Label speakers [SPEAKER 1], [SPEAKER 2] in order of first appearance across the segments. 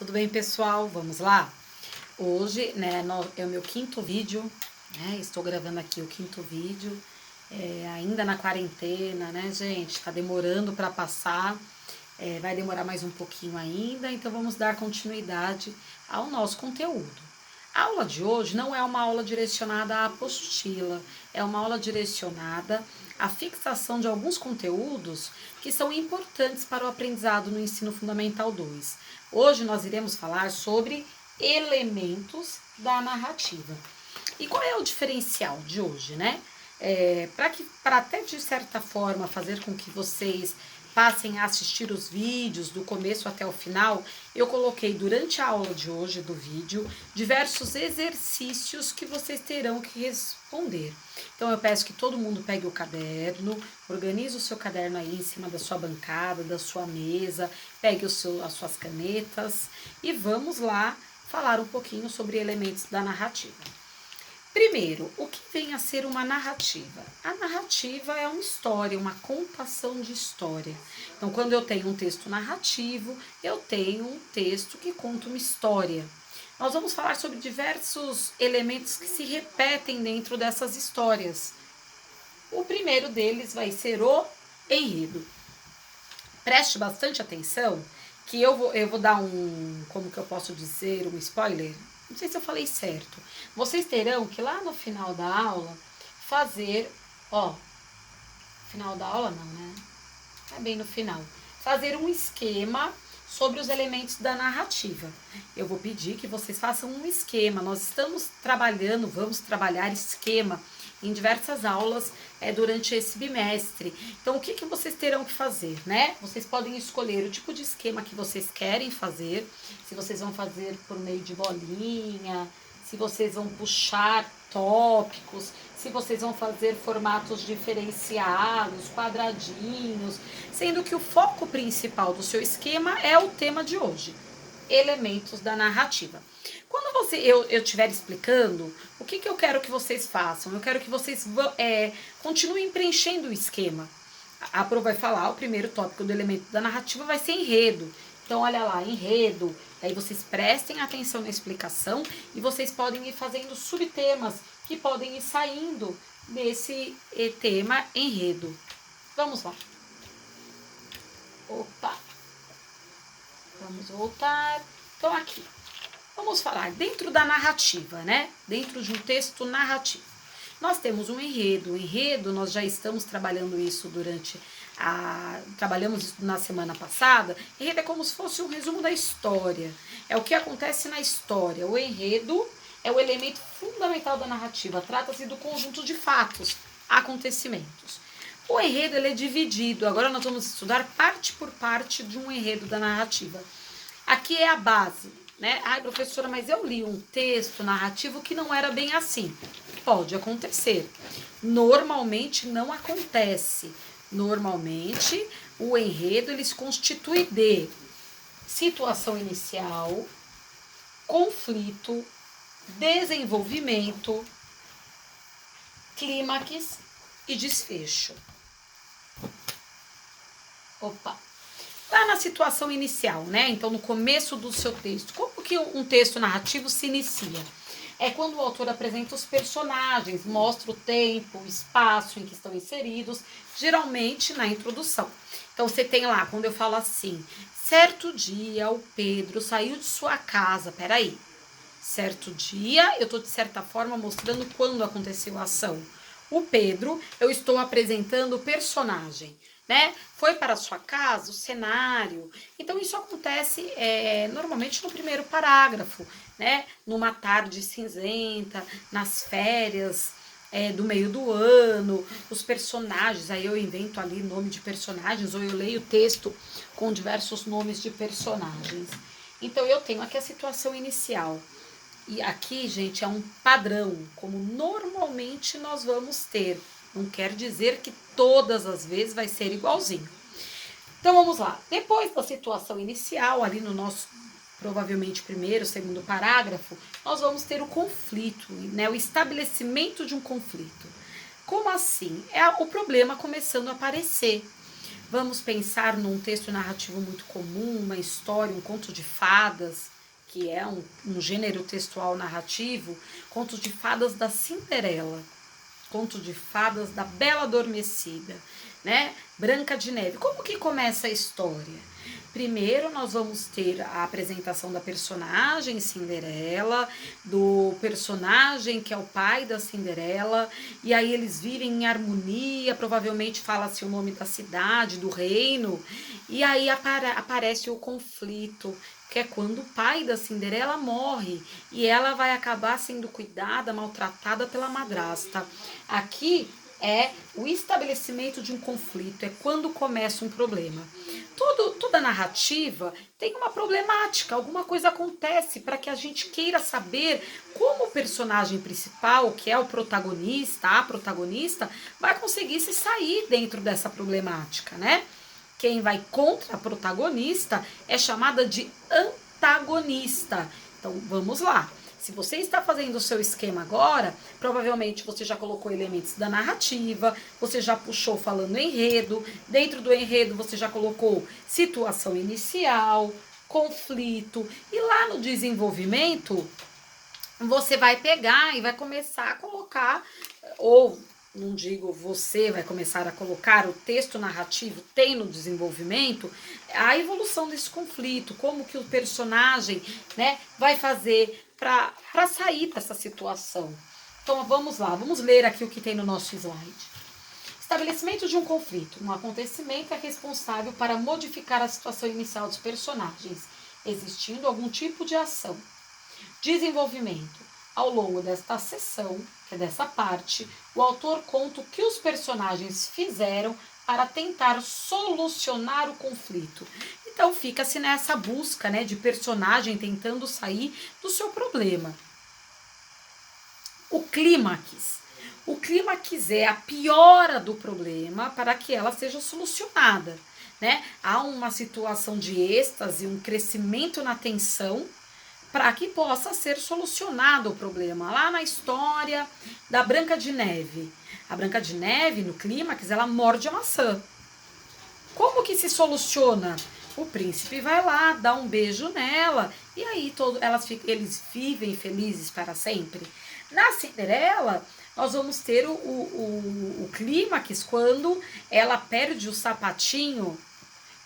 [SPEAKER 1] Tudo bem, pessoal? Vamos lá? Hoje, né, é o meu quinto vídeo, né? Estou gravando aqui o quinto vídeo, ainda na quarentena, né, gente? Tá demorando para passar, vai demorar mais um pouquinho ainda, então vamos dar continuidade ao nosso conteúdo. A aula de hoje não é uma aula direcionada à apostila, é uma aula direcionada à fixação de alguns conteúdos que são importantes para o aprendizado no ensino fundamental 2. Hoje nós iremos falar sobre elementos da narrativa. E qual é o diferencial de hoje, né? Para até de certa forma fazer com que vocês passem a assistir os vídeos do começo até o final, eu coloquei durante a aula de hoje do vídeo diversos exercícios que vocês terão que responder. Então eu peço que todo mundo pegue o caderno, organize o seu caderno aí em cima da sua bancada, da sua mesa, pegue as suas canetas e vamos lá falar um pouquinho sobre elementos da narrativa. Primeiro, o que vem a ser uma narrativa? A narrativa é uma história, uma contação de história. Então, quando eu tenho um texto narrativo, eu tenho um texto que conta uma história. Nós vamos falar sobre diversos elementos que se repetem dentro dessas histórias. O primeiro deles vai ser o enredo. Preste bastante atenção, que eu vou dar como que eu posso dizer, um spoiler. Não sei se eu falei certo. Vocês terão que lá no final da aula fazer, final da aula não, né? É bem no final. Fazer um esquema sobre os elementos da narrativa. Eu vou pedir que vocês façam um esquema. Nós vamos trabalhar esquema em diversas aulas durante esse bimestre. Então, o que vocês terão que fazer, né? Vocês podem escolher o tipo de esquema que vocês querem fazer, se vocês vão fazer por meio de bolinha, se vocês vão puxar tópicos, se vocês vão fazer formatos diferenciados, quadradinhos, sendo que o foco principal do seu esquema é o tema de hoje, elementos da narrativa. Quando eu estiver explicando, o que eu quero que vocês façam? Eu quero que vocês continuem preenchendo o esquema. A Pro vai falar, o primeiro tópico do elemento da narrativa vai ser enredo. Então, olha lá, enredo. Aí vocês prestem atenção na explicação e vocês podem ir fazendo subtemas que podem ir saindo desse tema enredo. Vamos lá. Opa! Vamos voltar. Então, aqui. Vamos falar dentro da narrativa, né? Dentro de um texto narrativo. Nós temos um enredo. O enredo, nós já estamos trabalhando isso trabalhamos isso na semana passada. Enredo é como se fosse um resumo da história. É o que acontece na história. O enredo é o elemento fundamental da narrativa. Trata-se do conjunto de fatos, acontecimentos. O enredo ele é dividido. Agora nós vamos estudar parte por parte de um enredo da narrativa. Aqui é a base, né? Ai, professora, mas eu li um texto narrativo que não era bem assim. Pode acontecer. Normalmente não acontece. Normalmente o enredo ele se constitui de situação inicial, conflito, desenvolvimento, clímax e desfecho. Opa! Lá na situação inicial, né? Então, no começo do seu texto, como que um texto narrativo se inicia? É quando o autor apresenta os personagens, mostra o tempo, o espaço em que estão inseridos, geralmente na introdução. Então, você tem lá, quando eu falo assim, certo dia o Pedro saiu de sua casa, peraí. Certo dia, eu estou de certa forma mostrando quando aconteceu a ação. O Pedro, eu estou apresentando o personagem, né? Foi para a sua casa, o cenário. Então, isso acontece normalmente no primeiro parágrafo, né? Numa tarde cinzenta, nas férias do meio do ano, os personagens, aí eu invento ali nome de personagens, ou eu leio o texto com diversos nomes de personagens. Então, eu tenho aqui a situação inicial. E aqui, gente, é um padrão, como normalmente nós vamos ter. Não quer dizer que todas as vezes vai ser igualzinho. Então, vamos lá. Depois da situação inicial, ali no nosso, provavelmente, primeiro, segundo parágrafo, nós vamos ter o conflito, né? O estabelecimento de um conflito. Como assim? É o problema começando a aparecer. Vamos pensar num texto narrativo muito comum, uma história, um conto de fadas, que é um gênero textual narrativo, contos de fadas da Cinderela, conto de fadas da Bela Adormecida, né? Branca de Neve. Como que começa a história? Primeiro nós vamos ter a apresentação da personagem Cinderela, do personagem que é o pai da Cinderela, e aí eles vivem em harmonia, provavelmente fala-se o nome da cidade, do reino, e aí aparece o conflito, que é quando o pai da Cinderela morre e ela vai acabar sendo cuidada, maltratada pela madrasta. Aqui é o estabelecimento de um conflito, é quando começa um problema. Toda narrativa tem uma problemática, alguma coisa acontece para que a gente queira saber como o personagem principal, que é o protagonista, a protagonista, vai conseguir se sair dentro dessa problemática, né? Quem vai contra a protagonista é chamada de antagonista. Então vamos lá. Se você está fazendo o seu esquema agora, provavelmente você já colocou elementos da narrativa, você já puxou falando enredo, dentro do enredo você já colocou situação inicial, conflito, e lá no desenvolvimento você vai pegar e vai começar a colocar, ou não digo você vai começar a colocar, o texto narrativo tem no desenvolvimento a evolução desse conflito, como que o personagem, né, vai fazer para sair dessa situação. Então vamos lá, vamos ler aqui o que tem no nosso slide. Estabelecimento de um conflito. Um acontecimento é responsável para modificar a situação inicial dos personagens, existindo algum tipo de ação. Desenvolvimento. Ao longo desta sessão, que é dessa parte, o autor conta o que os personagens fizeram para tentar solucionar o conflito. Então fica-se nessa busca, né, de personagem tentando sair do seu problema. O clímax. O clímax é a piora do problema para que ela seja solucionada, né? Há uma situação de êxtase, um crescimento na tensão, para que possa ser solucionado o problema. Lá na história da Branca de Neve. A Branca de Neve, no clímax, ela morde a maçã. Como que se soluciona? O príncipe vai lá, dá um beijo nela, e aí eles vivem felizes para sempre. Na Cinderela, nós vamos ter o clímax quando ela perde o sapatinho.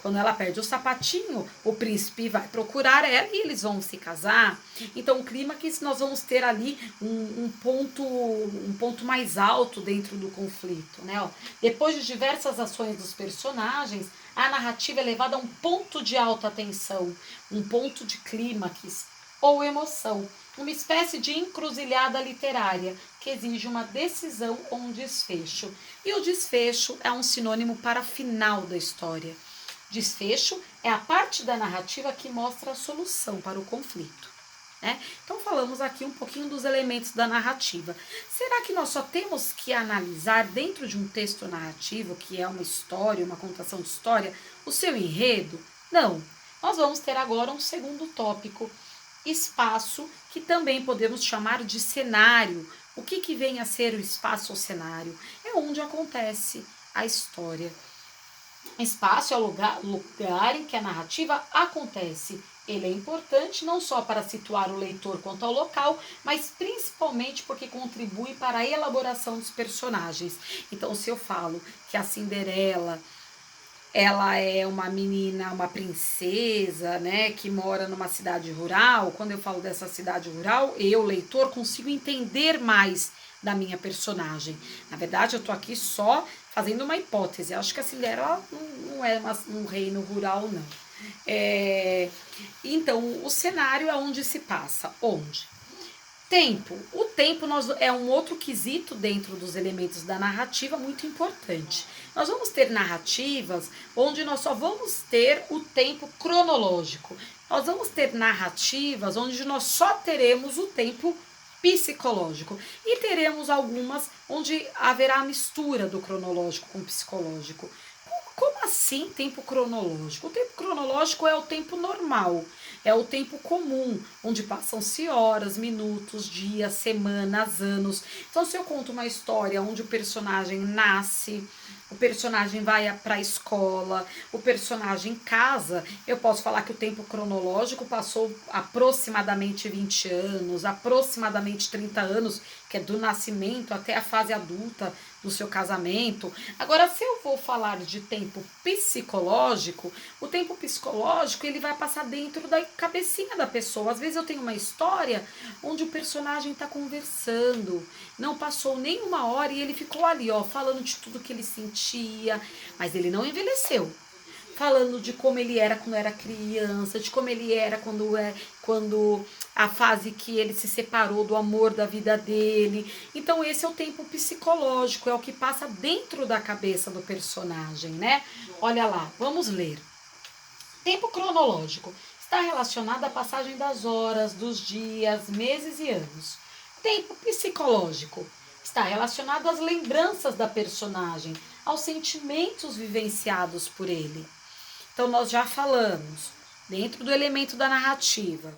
[SPEAKER 1] Quando ela perde o sapatinho, o príncipe vai procurar ela e eles vão se casar. Então, o clímax, nós vamos ter ali um ponto mais alto dentro do conflito, né? Ó, depois de diversas ações dos personagens, a narrativa é levada a um ponto de alta tensão, um ponto de clímax ou emoção, uma espécie de encruzilhada literária que exige uma decisão ou um desfecho. E o desfecho é um sinônimo para final da história. Desfecho é a parte da narrativa que mostra a solução para o conflito, né? Então falamos aqui um pouquinho dos elementos da narrativa. Será que nós só temos que analisar dentro de um texto narrativo, que é uma história, uma contação de história, o seu enredo? Não. Nós vamos ter agora um segundo tópico, espaço, que também podemos chamar de cenário. O que vem a ser o espaço ou cenário? É onde acontece a história. Espaço é o lugar em que a narrativa acontece. Ele é importante não só para situar o leitor quanto ao local, mas principalmente porque contribui para a elaboração dos personagens. Então, se eu falo que a Cinderela, ela é uma menina, uma princesa, né, que mora numa cidade rural, quando eu falo dessa cidade rural, eu, leitor, consigo entender mais da minha personagem. Na verdade, eu tô aqui só fazendo uma hipótese. Eu acho que a Cinderela não é um reino rural, não. Então, o cenário é onde se passa. Onde? Tempo. O tempo é um outro quesito dentro dos elementos da narrativa muito importante. Nós vamos ter narrativas onde nós só vamos ter o tempo cronológico. Nós vamos ter narrativas onde nós só teremos o tempo psicológico. E teremos algumas onde haverá a mistura do cronológico com o psicológico. Como assim tempo cronológico? O tempo cronológico é o tempo normal. é o tempo comum, onde passam-se horas, minutos, dias, semanas, anos. Então, se eu conto uma história onde o personagem nasce, o personagem vai para a escola, o personagem casa, eu posso falar que o tempo cronológico passou aproximadamente 20 anos, aproximadamente 30 anos, que é do nascimento até a fase adulta do seu casamento. Agora, se eu vou falar de tempo psicológico, o tempo psicológico ele vai passar dentro da cabecinha da pessoa. Às vezes eu tenho uma história onde o personagem está conversando, não passou nem uma hora e ele ficou ali, ó, falando de tudo que ele sentia, mas ele não envelheceu. Falando de como ele era quando era criança, de como ele era quando a fase que ele se separou do amor da vida dele. Então esse é o tempo psicológico, é o que passa dentro da cabeça do personagem, né? Olha lá, vamos ler. Tempo cronológico está relacionado à passagem das horas, dos dias, meses e anos. Tempo psicológico está relacionado às lembranças da personagem, aos sentimentos vivenciados por ele. Então, nós já falamos dentro do elemento da narrativa.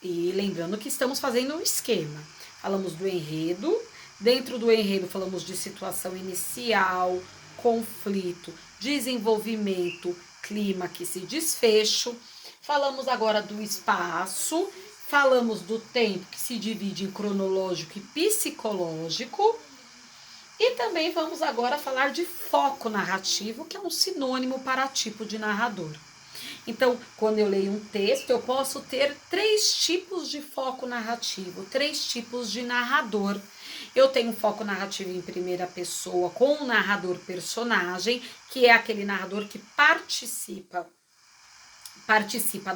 [SPEAKER 1] E lembrando que estamos fazendo um esquema. Falamos do enredo. Dentro do enredo, falamos de situação inicial, conflito, desenvolvimento, clímax e desfecho. Falamos agora do espaço. Falamos do tempo, que se divide em cronológico e psicológico. E também vamos agora falar de foco narrativo, que é um sinônimo para tipo de narrador. Então, quando eu leio um texto, eu posso ter 3 tipos de foco narrativo, 3 tipos de narrador. Eu tenho foco narrativo em primeira pessoa com o narrador personagem, que é aquele narrador que participa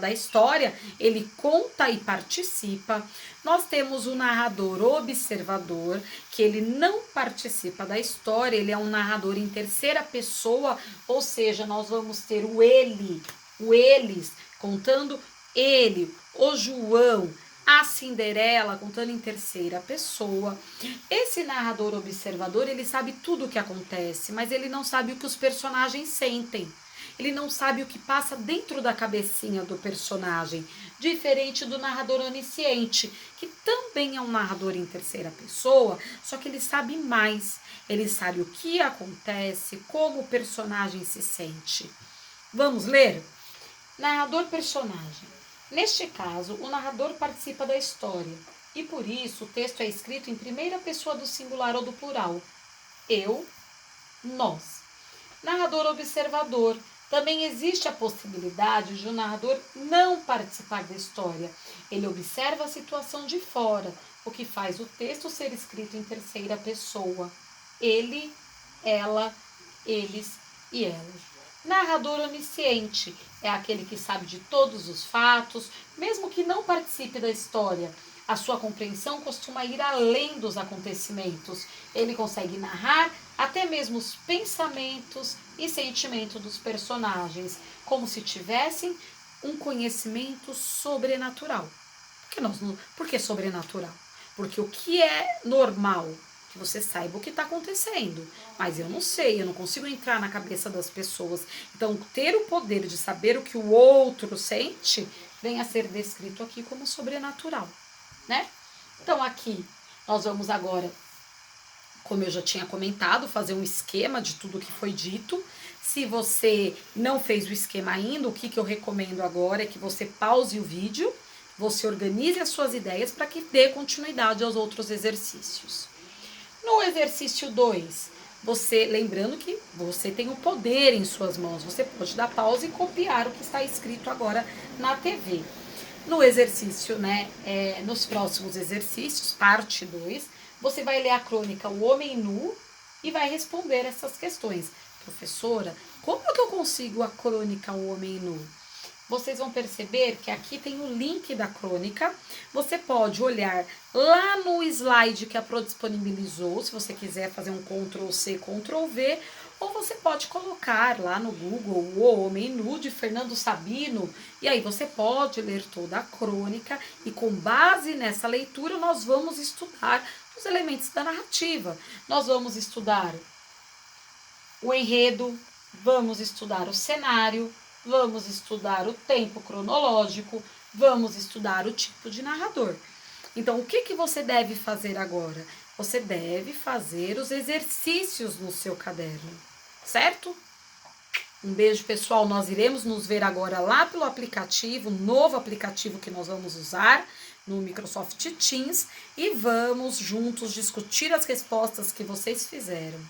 [SPEAKER 1] da história, ele conta e participa. Nós temos o narrador observador, que ele não participa da história, ele é um narrador em terceira pessoa, ou seja, nós vamos ter o eles, contando ele, o João, a Cinderela, contando em terceira pessoa. Esse narrador observador, ele sabe tudo o que acontece, mas ele não sabe o que os personagens sentem. Ele não sabe o que passa dentro da cabecinha do personagem, diferente do narrador onisciente, que também é um narrador em terceira pessoa, só que ele sabe mais. Ele sabe o que acontece, como o personagem se sente. Vamos ler? Narrador personagem. Neste caso, o narrador participa da história, e por isso o texto é escrito em primeira pessoa do singular ou do plural. Eu, nós. Narrador observador. Também existe a possibilidade de o narrador não participar da história. Ele observa a situação de fora, o que faz o texto ser escrito em terceira pessoa. Ele, ela, eles e elas. Narrador onisciente é aquele que sabe de todos os fatos, mesmo que não participe da história. A sua compreensão costuma ir além dos acontecimentos. Ele consegue narrar até mesmo os pensamentos e sentimentos dos personagens, como se tivessem um conhecimento sobrenatural. Por que sobrenatural? Porque o que é normal? Que você saiba o que está acontecendo. Mas eu não sei, eu não consigo entrar na cabeça das pessoas. Então, ter o poder de saber o que o outro sente, vem a ser descrito aqui como sobrenatural, né? Então, aqui, nós vamos agora, como eu já tinha comentado, fazer um esquema de tudo que foi dito. Se você não fez o esquema ainda, o que eu recomendo agora é que você pause o vídeo, você organize as suas ideias para que dê continuidade aos outros exercícios. No exercício 2, você, lembrando que você tem o poder em suas mãos, você pode dar pausa e copiar o que está escrito agora na TV. No exercício, nos próximos exercícios, parte 2, você vai ler a crônica O Homem Nu e vai responder essas questões. Professora, como que eu consigo a crônica O Homem Nu? Vocês vão perceber que aqui tem o link da crônica. Você pode olhar lá no slide que a Pro disponibilizou, se você quiser fazer um Ctrl+C, Ctrl+V, ou você pode colocar lá no Google O Homem Nu de Fernando Sabino, e aí você pode ler toda a crônica, e com base nessa leitura nós vamos estudar os elementos da narrativa. Nós vamos estudar o enredo, vamos estudar o cenário, vamos estudar o tempo cronológico, Vamos estudar o tipo de narrador. Então, o que você deve fazer agora? Você deve fazer os exercícios no seu caderno, certo? Um beijo, pessoal. Nós iremos nos ver agora lá pelo aplicativo, novo aplicativo que nós vamos usar no Microsoft Teams, e vamos juntos discutir as respostas que vocês fizeram.